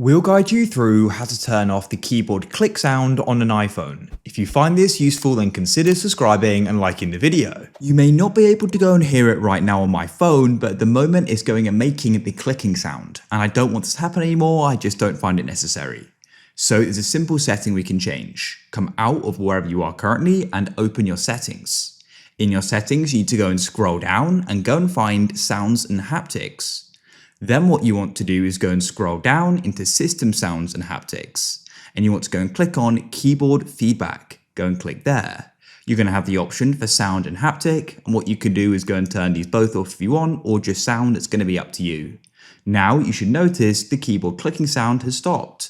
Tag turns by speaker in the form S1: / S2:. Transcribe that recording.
S1: We'll guide you through how to turn off the keyboard click sound on an iPhone. If you find this useful, then consider subscribing and liking the video. You may not be able to go and hear it right now on my phone, but at the moment it's going and making the clicking sound. And I don't want this to happen anymore, I just don't find it necessary. So there's a simple setting we can change. Come out of wherever you are currently and open your settings. In your settings, you need to go and scroll down and go and find sounds and haptics. Then what you want to do is go and scroll down into System Sounds and Haptics, and you want to go and click on Keyboard Feedback. Go and click there. You're going to have the option for sound and haptic, and what you can do is go and turn these both off if you want, or just sound. It's going to be up to you. Now you should notice the keyboard clicking sound has stopped.